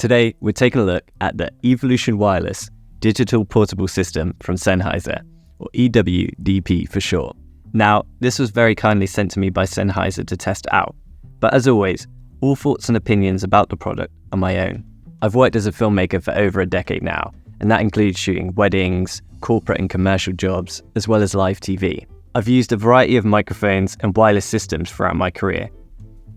Today, we're taking a look at the Evolution Wireless Digital Portable System from Sennheiser, or EW-DP for short. Now, this was very kindly sent to me by Sennheiser to test out, but as always, all thoughts and opinions about the product are my own. I've worked as a filmmaker for over a decade now, and that includes shooting weddings, corporate and commercial jobs, as well as live TV. I've used a variety of microphones and wireless systems throughout my career,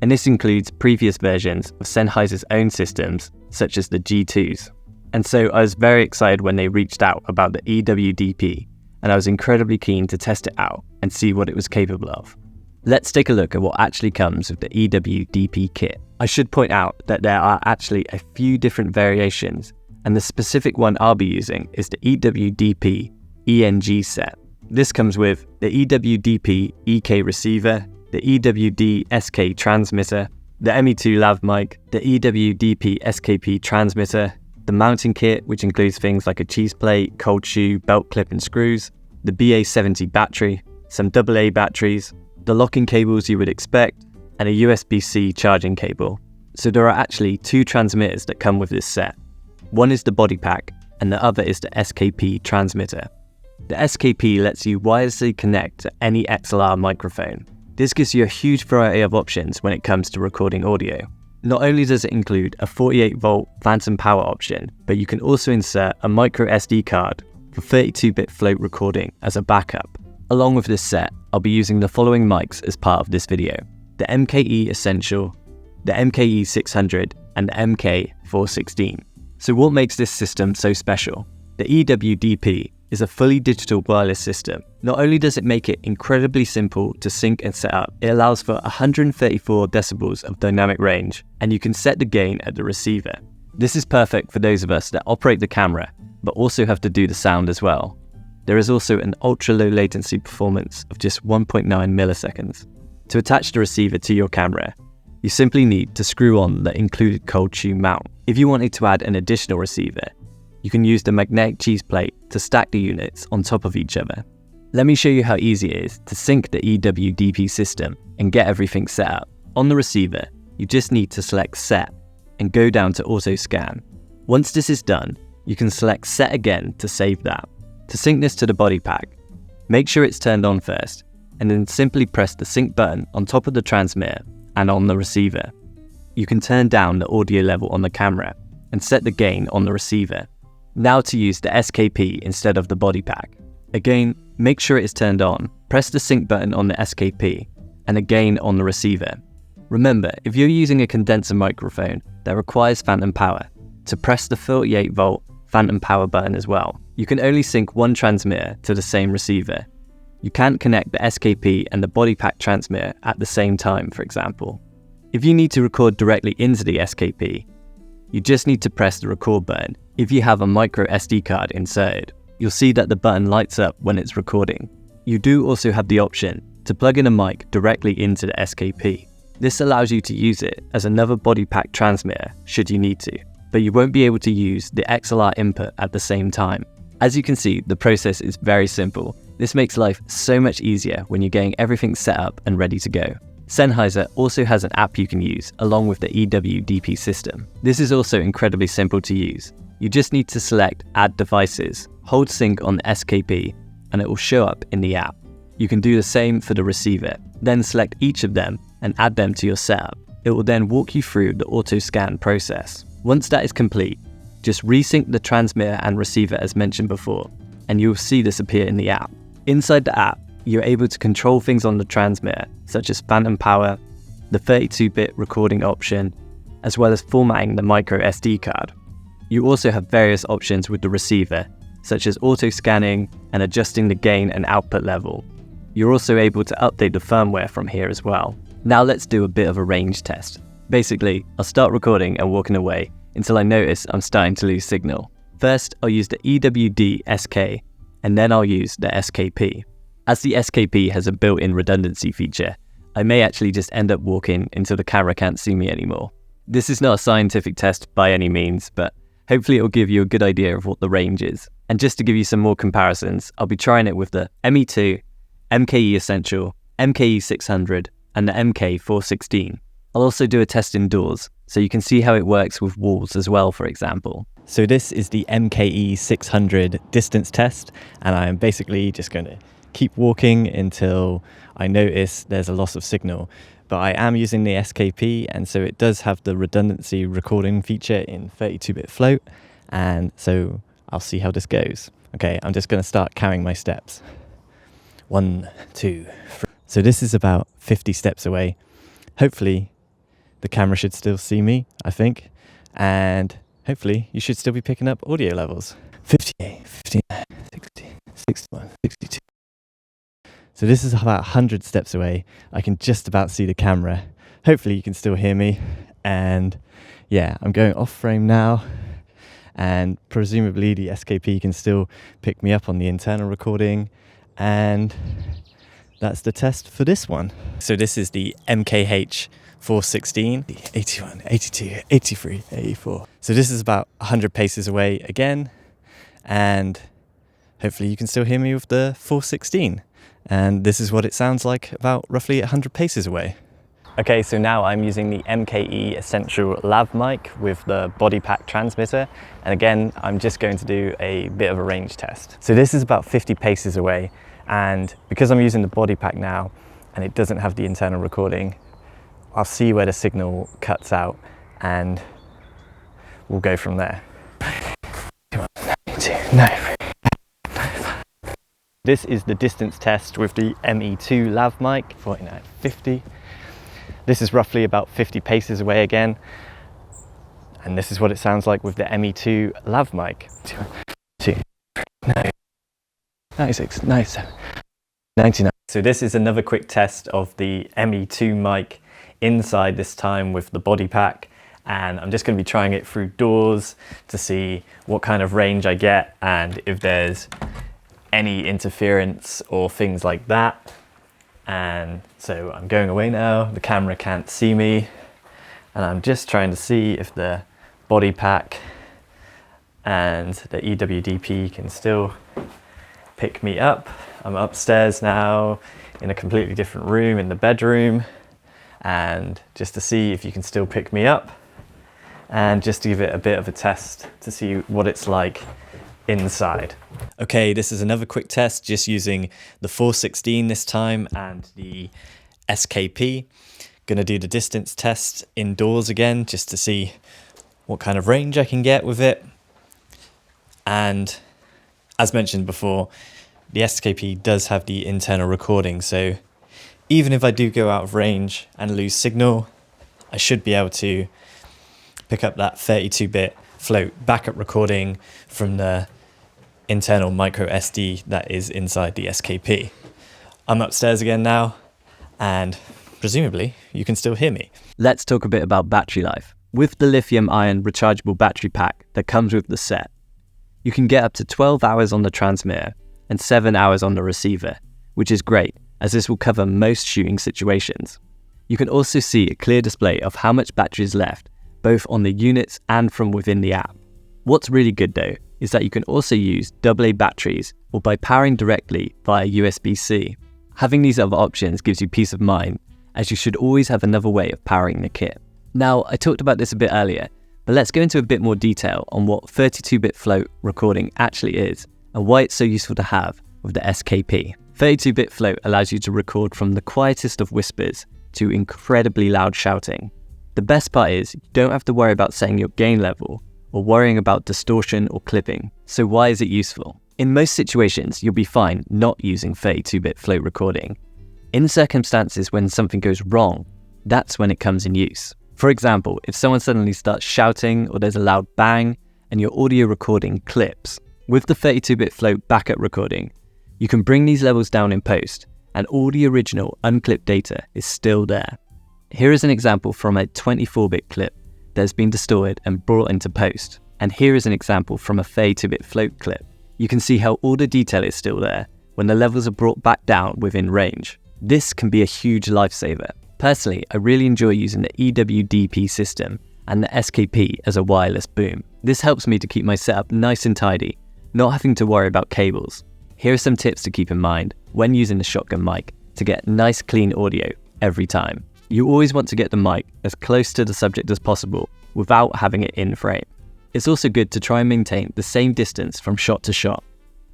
and this includes previous versions of Sennheiser's own systems, such as the G2s. And so I was very excited when they reached out about the EW-DP, and I was incredibly keen to test it out and see what it was capable of. Let's take a look at what actually comes with the EW-DP kit. I should point out that there are actually a few different variations, and the specific one I'll be using is the EW-DP ENG set. This comes with the EW-DP EK receiver, the EW-D-SK transmitter, the ME2 lav mic, the EW-DP SKP transmitter, the mounting kit, which includes things like a cheese plate, cold shoe, belt clip and screws, the BA70 battery, some AA batteries, the locking cables you would expect, and a USB-C charging cable. So there are actually two transmitters that come with this set. One is the body pack, and the other is the SKP transmitter. The SKP lets you wirelessly connect to any XLR microphone. This gives you a huge variety of options when it comes to recording audio. Not only does it include a 48-volt phantom power option, but you can also insert a micro SD card for 32-bit float recording as a backup. Along with this set, I'll be using the following mics as part of this video: the MKE Essential, the MKE 600, and the MK416. So what makes this system so special? The EW-DP is a fully digital wireless system. Not only does it make it incredibly simple to sync and set up, it allows for 134 decibels of dynamic range, and you can set the gain at the receiver. This is perfect for those of us that operate the camera, but also have to do the sound as well. There is also an ultra low latency performance of just 1.9 milliseconds. To attach the receiver to your camera, you simply need to screw on the included cold shoe mount. If you wanted to add an additional receiver, you can use the magnetic cheese plate to stack the units on top of each other. Let me show you how easy it is to sync the EW-DP system and get everything set up. On the receiver, you just need to select Set and go down to Auto Scan. Once this is done, you can select Set again to save that. To sync this to the body pack, make sure it's turned on first, and then simply press the sync button on top of the transmitter and on the receiver. You can turn down the audio level on the camera and set the gain on the receiver. Now to use the SKP instead of the body pack. Again, make sure it is turned on, press the sync button on the SKP, and again on the receiver. Remember, if you're using a condenser microphone that requires phantom power, to press the 48-volt phantom power button as well. You can only sync one transmitter to the same receiver. You can't connect the SKP and the body pack transmitter at the same time, for example. If you need to record directly into the SKP, you just need to press the record button. If you have a micro SD card inserted, you'll see that the button lights up when it's recording. You do also have the option to plug in a mic directly into the SKP. This allows you to use it as another body pack transmitter should you need to, but you won't be able to use the XLR input at the same time. As you can see, the process is very simple. This makes life so much easier when you're getting everything set up and ready to go. Sennheiser also has an app you can use along with the EW-DP system. This is also incredibly simple to use. You just need to select Add Devices, hold sync on the SKP, and it will show up in the app. You can do the same for the receiver, then select each of them and add them to your setup. It will then walk you through the auto scan process. Once that is complete, just resync the transmitter and receiver as mentioned before, and you'll see this appear in the app. Inside the app, you're able to control things on the transmitter, such as phantom power, the 32-bit recording option, as well as formatting the micro SD card. You also have various options with the receiver, such as auto scanning and adjusting the gain and output level. You're also able to update the firmware from here as well. Now let's do a bit of a range test. Basically, I'll start recording and walking away until I notice I'm starting to lose signal. First, I'll use the EW-D-SK, and then I'll use the SKP. As the SKP has a built-in redundancy feature, I may actually just end up walking until the camera can't see me anymore. This is not a scientific test by any means, but hopefully it will give you a good idea of what the range is. And just to give you some more comparisons, I'll be trying it with the ME2, MKE Essential, MKE 600, and the MK416. I'll also do a test indoors, so you can see how it works with walls as well, for example. So this is the MKE 600 distance test, and I'm basically just going to keep walking until I notice there's a loss of signal. But I am using the SKP, and so it does have the redundancy recording feature in 32-bit float, and so I'll see how this goes. Okay, I'm just going to start counting my steps. 1, 2, 3. So this is about 50 steps away. Hopefully the camera should still see me, I think, and hopefully you should still be picking up audio levels. 58, 59, 60, 61, 62. So this is about 100 steps away. I can just about see the camera. Hopefully you can still hear me. And yeah, I'm going off frame now. And presumably the SKP can still pick me up on the internal recording. And that's the test for this one. So this is the MKH 416, 81, 82, 83, 84. So this is about 100 paces away again, and hopefully you can still hear me with the 416. And this is what it sounds like about roughly 100 paces away. Okay, so now I'm using the MKE Essential Lav mic with the body pack transmitter. And again, I'm just going to do a bit of a range test. So this is about 50 paces away. And because I'm using the body pack now, and it doesn't have the internal recording, I'll see where the signal cuts out and we'll go from there. This is the distance test with the ME2 lav mic, 49, 50. This is roughly about 50 paces away again. And this is what it sounds like with the ME2 lav mic. 2, 96, 97, 99. So this is another quick test of the ME2 mic inside, this time with the body pack, and I'm just going to be trying it through doors to see what kind of range I get and if there's any interference or things like that. And so I'm going away now, the camera can't see me, and I'm just trying to see if the body pack and the EW-DP can still pick me up. I'm upstairs now in a completely different room, in the bedroom, and just to see if you can still pick me up and just to give it a bit of a test to see what it's like inside. Okay, this is another quick test just using the 416 this time and the SKP. Gonna do the distance test indoors again just to see what kind of range I can get with it. And as mentioned before, the SKP does have the internal recording, so even if I do go out of range and lose signal, I should be able to pick up that 32-bit float backup recording from the internal micro SD that is inside the SKP. I'm upstairs again now, and presumably you can still hear me. Let's talk a bit about battery life. With the lithium-ion rechargeable battery pack that comes with the set, you can get up to 12 hours on the transmitter and 7 hours on the receiver, which is great, as this will cover most shooting situations. You can also see a clear display of how much battery is left, both on the units and from within the app. What's really good though, is that you can also use AA batteries or by powering directly via USB-C. Having these other options gives you peace of mind, as you should always have another way of powering the kit. Now, I talked about this a bit earlier, but let's go into a bit more detail on what 32-bit float recording actually is and why it's so useful to have with the SKP. 32-bit float allows you to record from the quietest of whispers to incredibly loud shouting. The best part is you don't have to worry about setting your gain level or worrying about distortion or clipping. So why is it useful? In most situations, you'll be fine not using 32-bit float recording. In circumstances when something goes wrong, that's when it comes in use. For example, if someone suddenly starts shouting or there's a loud bang and your audio recording clips. With the 32-bit float backup recording, you can bring these levels down in post and all the original unclipped data is still there. Here is an example from a 24-bit clip that has been distorted and brought into post. And here is an example from a 32-bit float clip. You can see how all the detail is still there when the levels are brought back down within range. This can be a huge lifesaver. Personally, I really enjoy using the EW-DP system and the SKP as a wireless boom. This helps me to keep my setup nice and tidy, not having to worry about cables. Here are some tips to keep in mind when using the shotgun mic to get nice clean audio every time. You always want to get the mic as close to the subject as possible without having it in frame. It's also good to try and maintain the same distance from shot to shot,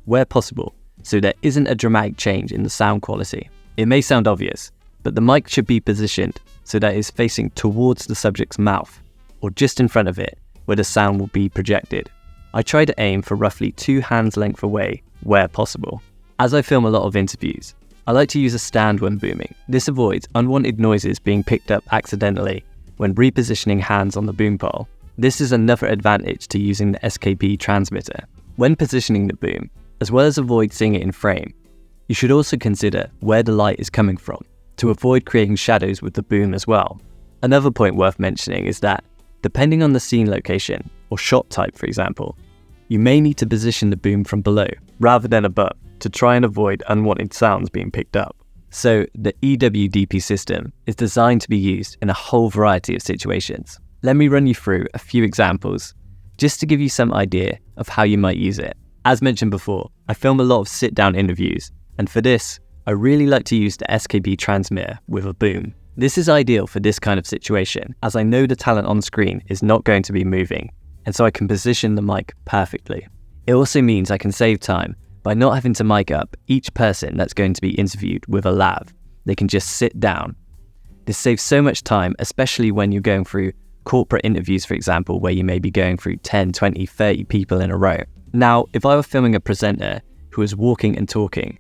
where possible, so there isn't a dramatic change in the sound quality. It may sound obvious, but the mic should be positioned so that it's facing towards the subject's mouth, or just in front of it, where the sound will be projected. I try to aim for roughly 2 hands length away, where possible. As I film a lot of interviews, I like to use a stand when booming. This avoids unwanted noises being picked up accidentally when repositioning hands on the boom pole. This is another advantage to using the SKP transmitter. When positioning the boom, as well as avoid seeing it in frame, you should also consider where the light is coming from, to avoid creating shadows with the boom as well. Another point worth mentioning is that, depending on the scene location, or shot type for example, you may need to position the boom from below, rather than above, to try and avoid unwanted sounds being picked up. So the EW-DP system is designed to be used in a whole variety of situations. Let me run you through a few examples, just to give you some idea of how you might use it. As mentioned before, I film a lot of sit-down interviews, and for this, I really like to use the SKP transmitter with a boom. This is ideal for this kind of situation, as I know the talent on screen is not going to be moving, and so I can position the mic perfectly. It also means I can save time by not having to mic up each person that's going to be interviewed with a lav. They can just sit down. This saves so much time, especially when you're going through corporate interviews, for example, where you may be going through 10, 20, 30 people in a row. Now, if I were filming a presenter who is walking and talking,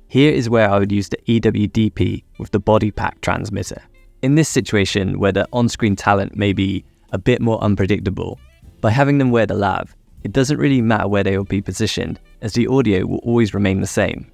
here is where I would use the EW-DP with the body pack transmitter. In this situation where the on-screen talent may be a bit more unpredictable, by having them wear the lav, it doesn't really matter where they will be positioned, as the audio will always remain the same.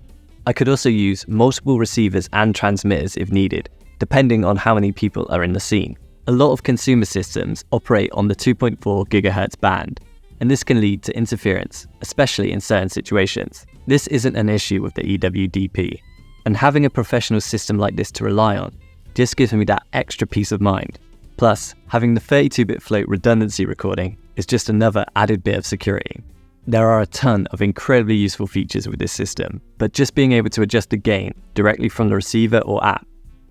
I could also use multiple receivers and transmitters if needed, depending on how many people are in the scene. A lot of consumer systems operate on the 2.4 GHz band, and this can lead to interference, especially in certain situations. This isn't an issue with the EW-DP, and having a professional system like this to rely on just gives me that extra peace of mind. Plus, having the 32-bit float redundancy recording is just another added bit of security. There are a ton of incredibly useful features with this system, but just being able to adjust the gain directly from the receiver or app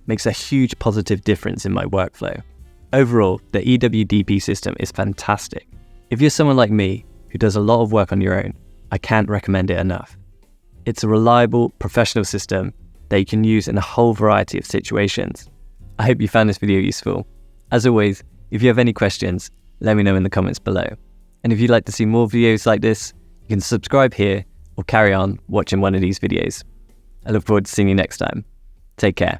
makes a huge positive difference in my workflow. Overall, the EW-DP system is fantastic. If you're someone like me who does a lot of work on your own, I can't recommend it enough. It's a reliable, professional system that you can use in a whole variety of situations. I hope you found this video useful. As always, if you have any questions, let me know in the comments below. And if you'd like to see more videos like this, you can subscribe here or carry on watching one of these videos. I look forward to seeing you next time. Take care.